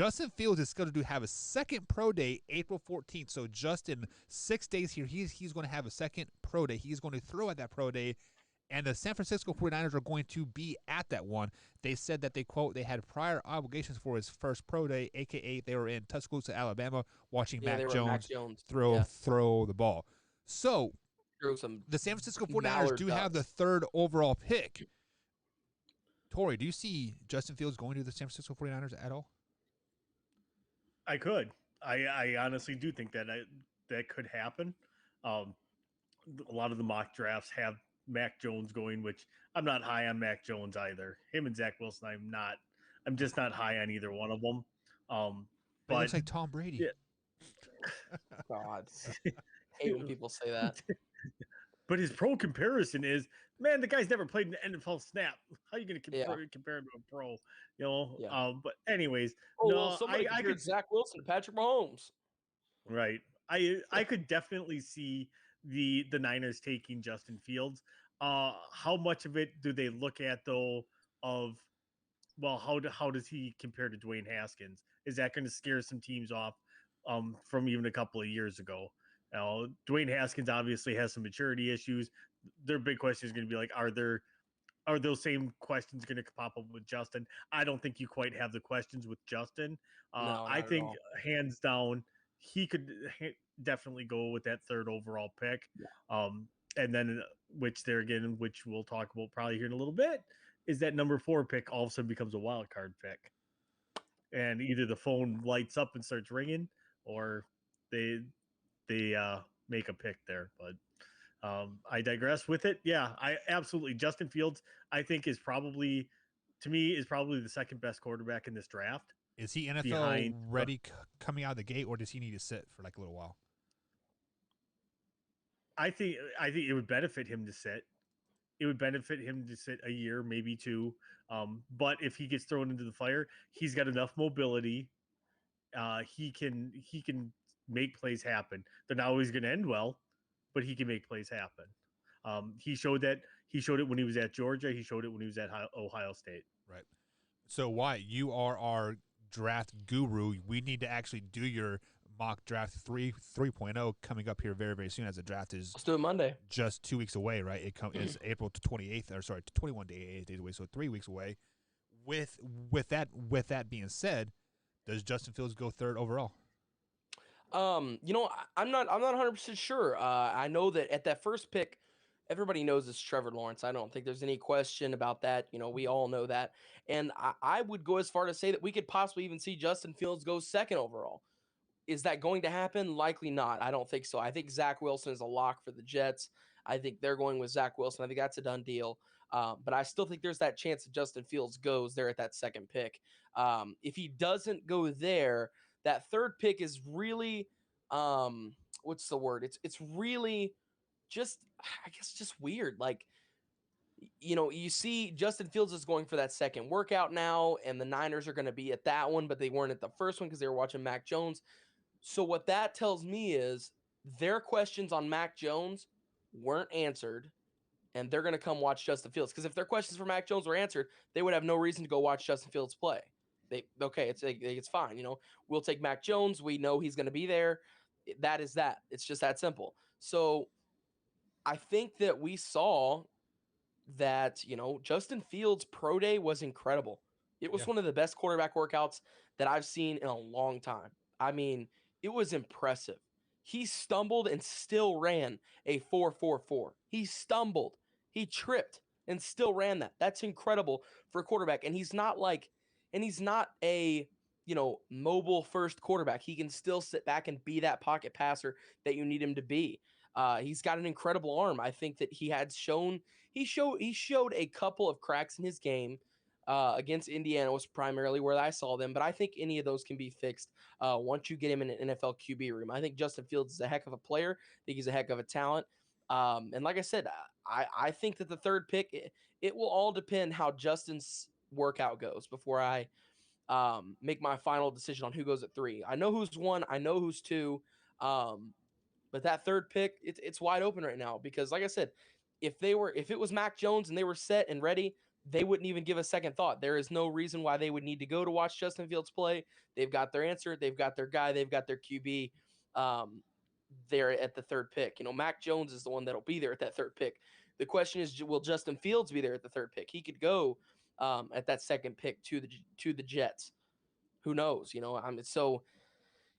Justin Fields is scheduled to have a second pro day April 14th. So just in 6 days here, he's going to have a second pro day. He's going to throw at that pro day, and the San Francisco 49ers are going to be at that one. They said that they had prior obligations for his first pro day, a.k.a. they were in Tuscaloosa, Alabama, watching Mac Jones throw the ball. So the San Francisco 49ers do have the third overall pick. Tori, do you see Justin Fields going to the San Francisco 49ers at all? I could. I honestly do think that could happen. A lot of the mock drafts have Mac Jones going, which I'm not high on Mac Jones either. Him and Zach Wilson, I'm just not high on either one of them. But it looks like Tom Brady. Yeah. God, hate when people say that. But his pro comparison is, man, the guy's never played an NFL snap. How are you going to compare him to a pro? You know. Yeah. But anyways, I could Zach Wilson, Patrick Mahomes. Right. I could definitely see the Niners taking Justin Fields. How much of it do they look at though? Of how does he compare to Dwayne Haskins? Is that going to scare some teams off from even a couple of years ago? Dwayne Haskins obviously has some maturity issues. Their big question is going to be like, are those same questions going to pop up with Justin? I don't think you quite have the questions with Justin. No, I think hands down, he could definitely go with that third overall pick. Yeah. And then which we'll talk about probably here in a little bit, is that number 4 pick all of a sudden becomes a wild card pick. And either the phone lights up and starts ringing, or they make a pick there. But I digress with it. Yeah, I absolutely. Justin Fields, I think, is probably the second best quarterback in this draft. Is he NFL ready coming out of the gate, or does he need to sit for like a little while? I think it would benefit him to sit. It would benefit him to sit a year, maybe 2. But if he gets thrown into the fire, he's got enough mobility. He can make plays happen. They're not always going to end well, but he can make plays happen. He showed it when he was at Georgia. He showed it when he was at Ohio State. Right. So Wyatt, you are our draft guru. We need to actually do your mock draft 3.0 coming up here very, very soon, as the draft is. Let's do it Monday. Just 2 weeks away, right? It's April 28th, or sorry, 21 days away, so 3 weeks away. With that being said, does Justin Fields go third overall? I'm not 100% sure. I know that at that first pick, everybody knows it's Trevor Lawrence. I don't think there's any question about that. We all know that. And I would go as far to say that we could possibly even see Justin Fields go second overall. Is that going to happen? Likely not. I don't think so. I think Zach Wilson is a lock for the Jets. I think they're going with Zach Wilson. I think that's a done deal. But I still think there's that chance that Justin Fields goes there at that second pick. If he doesn't go there, that third pick is really, what's the word? It's really just, I guess, just weird. Like, you see Justin Fields is going for that second workout now, and the Niners are going to be at that one, but they weren't at the first one because they were watching Mac Jones. So what that tells me is their questions on Mac Jones weren't answered, and they're going to come watch Justin Fields. Because if their questions for Mac Jones were answered, they would have no reason to go watch Justin Fields play. It's fine. We'll take Mac Jones. We know he's going to be there. That is that. It's just that simple. So I think that we saw that, Justin Fields' pro day was incredible. It was one of the best quarterback workouts that I've seen in a long time. I mean, it was impressive. He stumbled and still ran a 4.44. He stumbled. He tripped and still ran that. That's incredible for a quarterback. And he's not a, mobile first quarterback. He can still sit back and be that pocket passer that you need him to be. He's got an incredible arm. I think that he showed a couple of cracks in his game. Against Indiana was primarily where I saw them, but I think any of those can be fixed once you get him in an NFL QB room. I think Justin Fields is a heck of a player. I think he's a heck of a talent. And like I said, I think that the third pick, it will all depend how Justin's workout goes before I make my final decision on who goes at 3. I know who's 1. I know who's 2. But that third pick, it's wide open right now because, like I said, if it was Mac Jones and they were set and ready, they wouldn't even give a second thought. There is no reason why they would need to go to watch Justin Fields play. They've got their answer. They've got their guy. They've got their QB. There at the third pick. Mac Jones is the one that'll be there at that third pick. The question is, will Justin Fields be there at the third pick? He could go at that second pick to the Jets. Who knows? So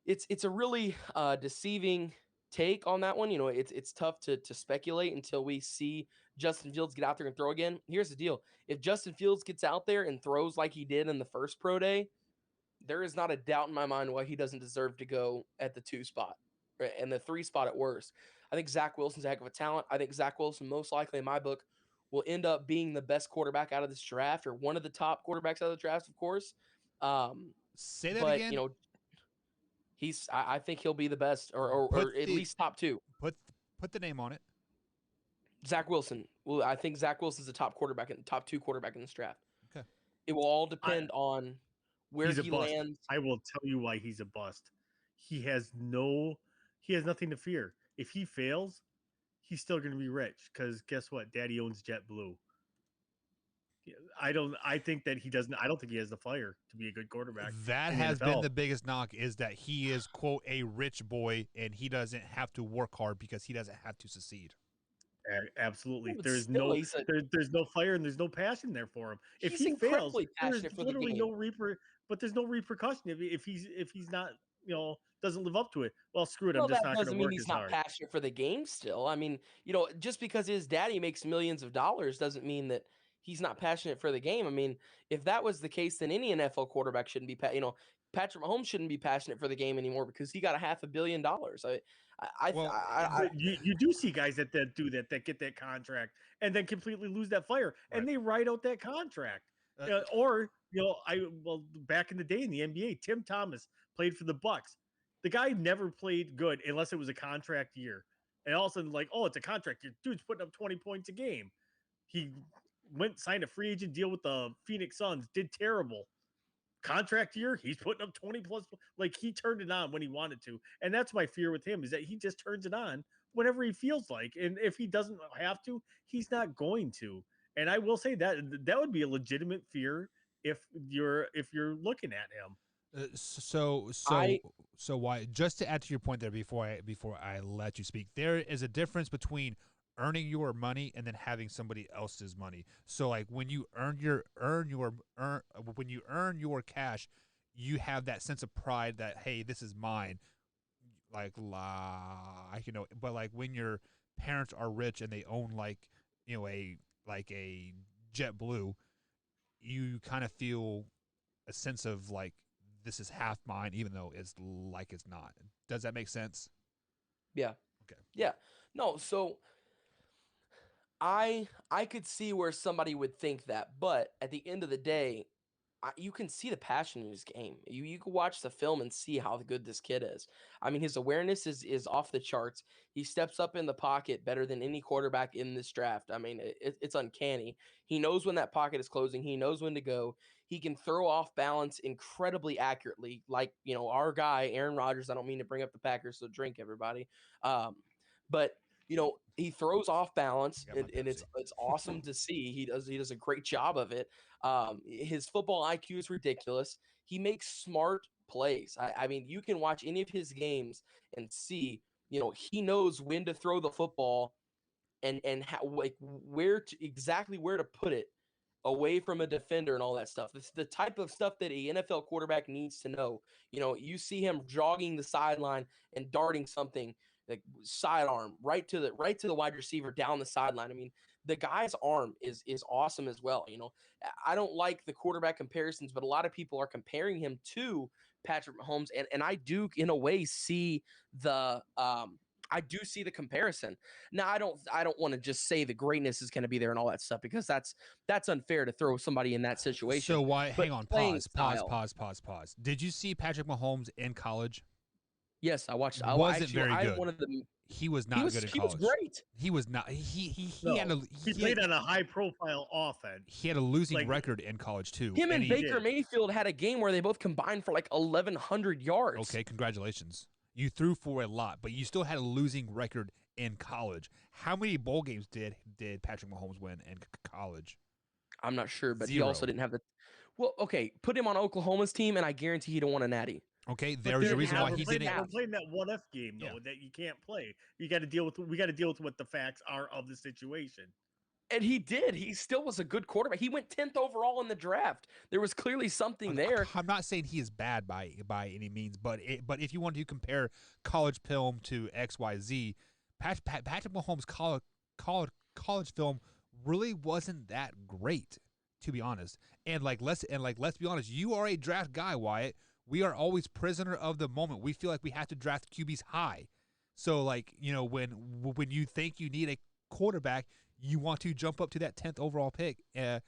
it's a really deceiving take on that one. It's tough to speculate until we see Justin Fields get out there and throw again. Here's the deal: if Justin Fields gets out there and throws like he did in the first pro day, there is not a doubt in my mind why he doesn't deserve to go at the 2 spot and the 3 spot at worst. I think Zach Wilson's a heck of a talent. I think Zach Wilson, most likely in my book, will end up being the best quarterback out of this draft, or one of the top quarterbacks out of the draft, of course. Say that again. I think he'll be the best, or at least top 2. Put the name on it. Zach Wilson. Well, I think Zach Wilson's the top 2 quarterback in this draft. Okay. It will all depend on where he lands. I will tell you why he's a bust. He has nothing to fear. If he fails, he's still going to be rich, because guess what? Daddy owns JetBlue. I don't think he has the fire to be a good quarterback. That has been the biggest knock, is that he is, quote, a rich boy, and he doesn't have to work hard because he doesn't have to succeed. Absolutely. There's no fire and there's no passion there for him. If he fails, there's literally there's no repercussion if he's not, doesn't live up to it. Well, screw it. I'm just not going to work as hard. That doesn't mean he's not passionate for the game still. I mean, just because his daddy makes millions of dollars doesn't mean that he's not passionate for the game. I mean, if that was the case, then any NFL quarterback shouldn't be, Patrick Mahomes shouldn't be passionate for the game anymore because he got $500 million. You do see guys that do that get that contract and then completely lose that fire, right, and they write out that contract. Back in the day in the NBA, Tim Thomas played for the Bucks. The guy never played good unless it was a contract year. And all of a sudden, it's a contract year. Dude's putting up 20 points a game. He signed a free agent deal with the Phoenix Suns, did terrible. Contract year, he's putting up 20 plus. He turned it on when he wanted to. And that's my fear with him, is that he just turns it on whenever he feels like. And if he doesn't have to, he's not going to. And I will say that would be a legitimate fear if you're looking at him. So why, just to add to your point there before I let you speak, there is a difference between earning your money and then having somebody else's money. So when you earn your cash, you have that sense of pride that, hey, this is mine. But when your parents are rich and they own a JetBlue, you kind of feel a sense of this is half mine, even though it's not. Does that make sense? Yeah. Okay. Yeah. No. So I could see where somebody would think that, but at the end of the day, you can see the passion in his game. You can watch the film and see how good this kid is. I mean, his awareness is off the charts. He steps up in the pocket better than any quarterback in this draft. I mean, it's uncanny. He knows when that pocket is closing. He knows when to go. He can throw off balance incredibly accurately, our guy, Aaron Rodgers. I don't mean to bring up the Packers, so drink, everybody. But he throws off balance, and it's awesome to see. He does a great job of it. His football IQ is ridiculous. He makes smart plays. I mean, you can watch any of his games and see, he knows when to throw the football and how, exactly where to put it away from a defender and all that stuff. It's the type of stuff that a NFL quarterback needs to know. You see him jogging the sideline and darting something, sidearm right to the wide receiver down the sideline. I mean, the guy's arm is awesome as well. I don't like the quarterback comparisons, but a lot of people are comparing him to Patrick Mahomes, and I do in a way see the comparison. Now, I don't want to just say the greatness is going to be there and all that stuff, because that's unfair to throw somebody in that situation. So why? Hang on, pause. Did you see Patrick Mahomes in college? Yes, I watched. Wasn't very good. He was not good in college. He was great. He was not. He played on a high profile offense. He had a losing record in college too. Him and Baker Mayfield had a game where they both combined for 1,100 yards. Okay, congratulations. You threw for a lot, but you still had a losing record in college. How many bowl games did Patrick Mahomes win in college? I'm not sure, but he 0. also didn't have the. Well, okay, put him on Oklahoma's team, and I guarantee he'd have won a natty. Okay, But there's there a we reason have- why we're he playing didn't. that- We're playing that what if game though Yeah. that you can't play. You got to deal with. We got to deal with what the facts are of the situation. And he did. He still was a good quarterback. He went 10th overall in the draft. There was clearly something there. I'm not saying he is bad by any means, but if you want to compare college film to XYZ, Patrick Mahomes' college film really wasn't that great, to be honest. And let's be honest, you are a draft guy, Wyatt. We are always prisoner of the moment. We feel like we have to draft QBs high. So when you think you need a quarterback, you want to jump up to that 10th overall pick and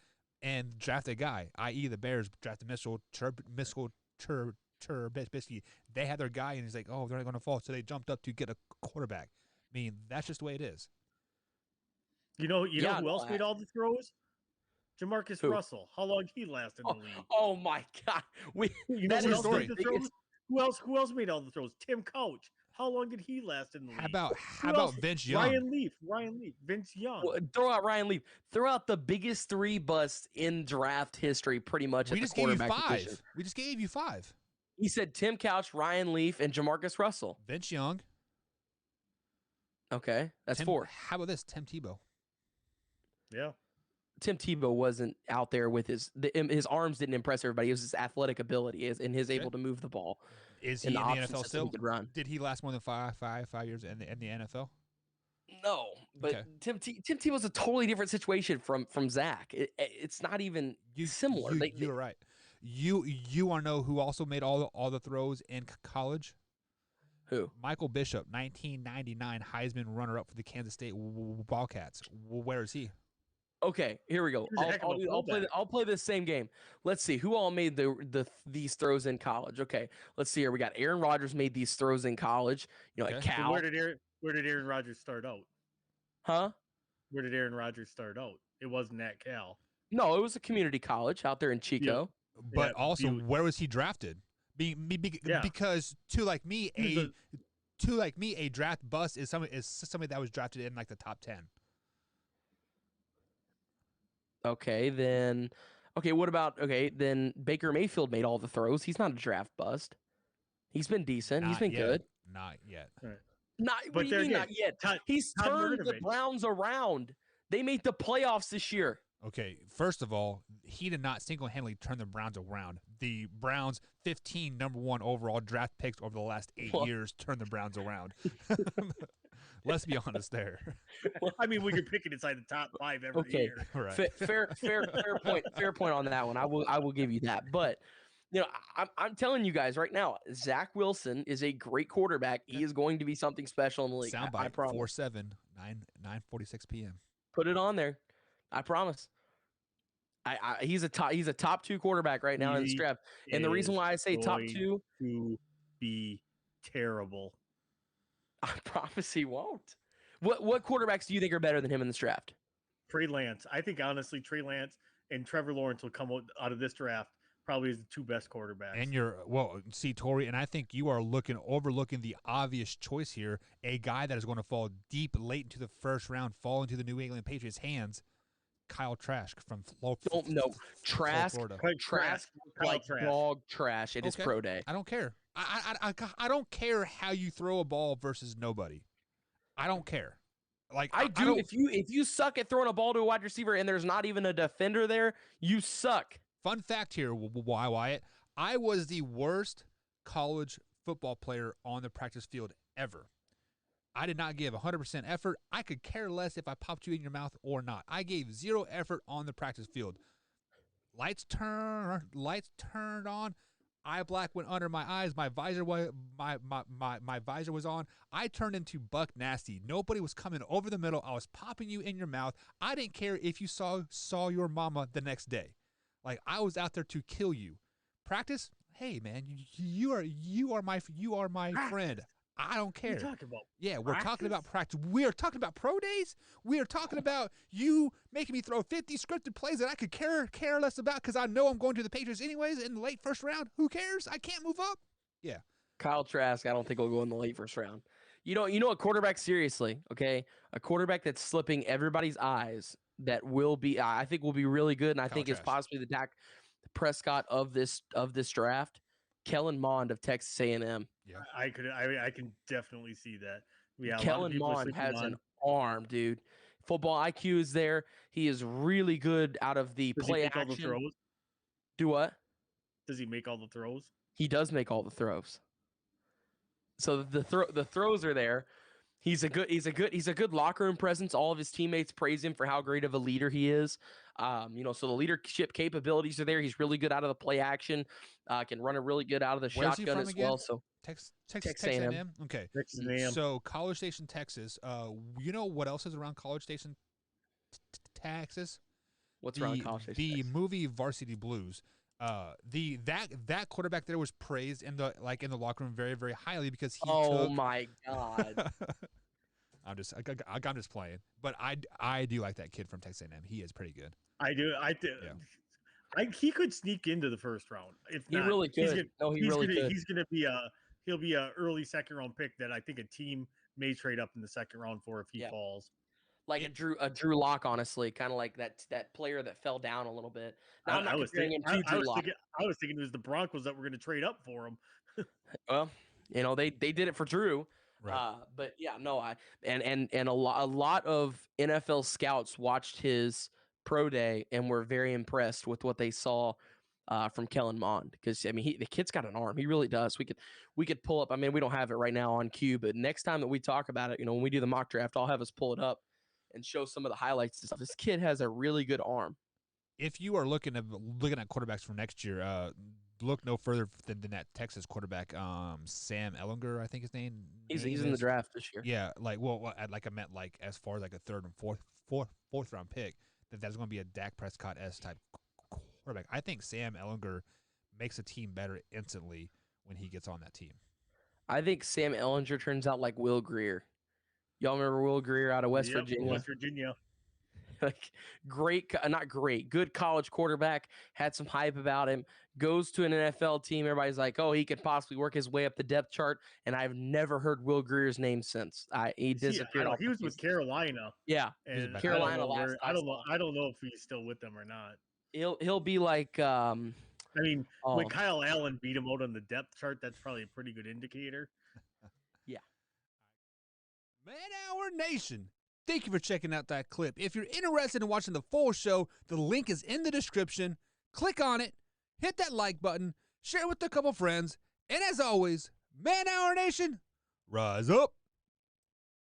draft a guy, i.e. the Bears drafted Mitchell Trubisky. They had their guy, and he's like, oh, they're not going to fall. So they jumped up to get a quarterback. I mean, that's just the way it is. You know who else made all the throws? Jamarcus Who? Russell. How long did he last in the league? Oh my God! You know that who is else the made the biggest- throws? Who else made all the throws? Tim Couch. How long did he last in the league? How about Vince Young? Ryan Leaf, Vince Young. Well, throw out Ryan Leaf. Throw out the biggest 3 busts in draft history, pretty much. We at just the gave you quarterback 5. position. We just gave you 5. He said Tim Couch, Ryan Leaf, and Jamarcus Russell. Vince Young. Okay, that's 4. How about this? Tim Tebow. Yeah. Tim Tebow wasn't out there with his arms didn't impress everybody. It was his athletic ability and his able to move the ball. Is he in the option NFL system still? he could run. Did he last more than five years in the NFL? No, but Okay. Tim Tebow's a totally different situation from Zach. It's not even similar. You're right. You want to know who also made all the throws in college? Who? Michael Bishop, 1999 Heisman runner-up for the Kansas State Wildcats. Where is he? Okay, here we go. He was a heck of a fullback. I'll play this same game. Let's see who all made these throws in college. Okay, let's see here. We got Aaron Rodgers made these throws in college. You know, Okay. at So Cal. where did Aaron Rodgers start out? Huh? Where did Aaron Rodgers start out? It wasn't at Cal. No, it was a community college out there in Chico. But Yeah, also, Butte. where was he drafted? Yeah. Because to like me, He was a draft bust is somebody that was drafted in like the top 10. Okay, then. What about then Baker Mayfield made all the throws. He's not a draft bust. He's been decent. He's Not been yet. good. Not yet. Not But what do you there mean again, not yet? Todd He's turned the Murdovic. Browns around. They made the playoffs this year. Okay, first of all, he did not single-handedly turn the Browns around. The Browns' 15 number 1 overall draft picks over the last 8 Well- years turned the Browns around. Let's be honest there. I mean, we could pick it inside the top 5 every Okay. year. Right. Fair point on that one. I will give you that. But I'm telling you guys right now, Zach Wilson is a great quarterback. He is going to be something special in the league. I Soundbite, promise. 4-7, 9:46 p.m. Put it on there. I promise. He's a top 2 quarterback right now in this He draft. And the reason is why I say top going 2, to be terrible. I promise he won't. What quarterbacks do you think are better than him in this draft? Trey Lance. I think honestly, Trey Lance and Trevor Lawrence will come out of this draft probably as the 2 best quarterbacks. And Tori, and I think you are overlooking the obvious choice here. A guy that is going to fall deep late into the first round, fall into the New England Patriots' hands. Kyle Trask from Trask. Florida. Trask like Trask. dog trash at his Okay. pro day. I don't care. I don't care how you throw a ball versus nobody. I don't care. Like I do. don't- If you suck at throwing a ball to a wide receiver and there's not even a defender there, you suck. Fun fact here, Wyatt. I was the worst college football player on the practice field ever. I did not give 100% effort. I could care less if I popped you in your mouth or not. I gave 0 effort on the practice field. Lights turned on. Eye black went under my eyes. My visor was my visor was on. I turned into Buck Nasty. Nobody was coming over the middle. I was popping you in your mouth. I didn't care if you saw your mama the next day. Like I was out there to kill you. Practice? Hey man, you are my friend. I don't What are care. you talking about? Yeah, we're talking about practice. We are talking about pro days. We are talking about you making me throw 50 scripted plays that I could care less about because I know I'm going to the Patriots anyways in the late first round. Who cares? I can't move up. Yeah. Kyle Trask, I don't think will go in the late first round. You know a quarterback seriously, okay? A quarterback that's slipping everybody's eyes that will be, I think, will be really good, and I Kyle think is Trask. possibly the Dak Prescott of this draft. Kellen Mond of Texas A&M. Yeah. I can definitely see that. Yeah, a lot of Kellen people are Mond sleeping has an on. arm, dude. Football IQ is there. He is really good out of the Does he play make all the action. throws? Do what? Does he make all the throws? He does make all the throws. So the throws are there. He's a good locker room presence. All of his teammates praise him for how great of a leader he is. So the leadership capabilities are there. He's really good out of the play action. Can run it really good out of the Where's he shotgun from as again? well. So Texas A&M. A&M. Okay. Texas A&M. So College Station, Texas. You know what else is around College Station, Texas? what's around College Station? The Texas? movie Varsity Blues. That quarterback there was praised in the locker room very, very highly because he Oh took. my God. I'm just playing, but I do like that kid from Texas A&M. He is pretty good. I do. He could sneak into the first round. If He not, really could. He's gonna be he'll be a early second round pick that I think a team may trade up in the second round for if he falls. Like a Drew Lock, honestly, kind of like that player that fell down a little bit. Now, I'm not I was comparing thinking, him to Drew Lock. I was thinking it was the Broncos that were going to trade up for him. Well, they did it for Drew. Right. But yeah, no, and a lot of NFL scouts watched his pro day and were very impressed with what they saw from Kellen Mond, because the kid's got an arm. He really does. We could pull up. I mean, we don't have it right now on cue, but next time that we talk about it, when we do the mock draft, I'll have us pull it up and show some of the highlights and stuff. This kid has a really good arm. If you are looking at quarterbacks for next year, look no further than that Texas quarterback, Sam Ehlinger, I think his name. He's in the draft this year. Yeah, I meant as far as like a third and fourth round pick, that's going to be a Dak Prescott S type quarterback. I think Sam Ehlinger makes a team better instantly when he gets on that team. I think Sam Ehlinger turns out like Will Grier. Y'all remember Will Grier out of West Virginia? West Virginia. Good college quarterback. Had some hype about him. Goes to an NFL team. Everybody's like, oh, he could possibly work his way up the depth chart. And I've never heard Will Grier's name since. He disappeared. He was with Carolina. Yeah, and Carolina I don't know if he's still with them or not. He'll be like. When Kyle Allen beat him out on the depth chart, that's probably a pretty good indicator. Yeah. Man Hour Nation, thank you for checking out that clip. If you're interested in watching the full show, the link is in the description. Click on it, hit that like button, share it with a couple friends, and as always, Man Hour Nation, rise up.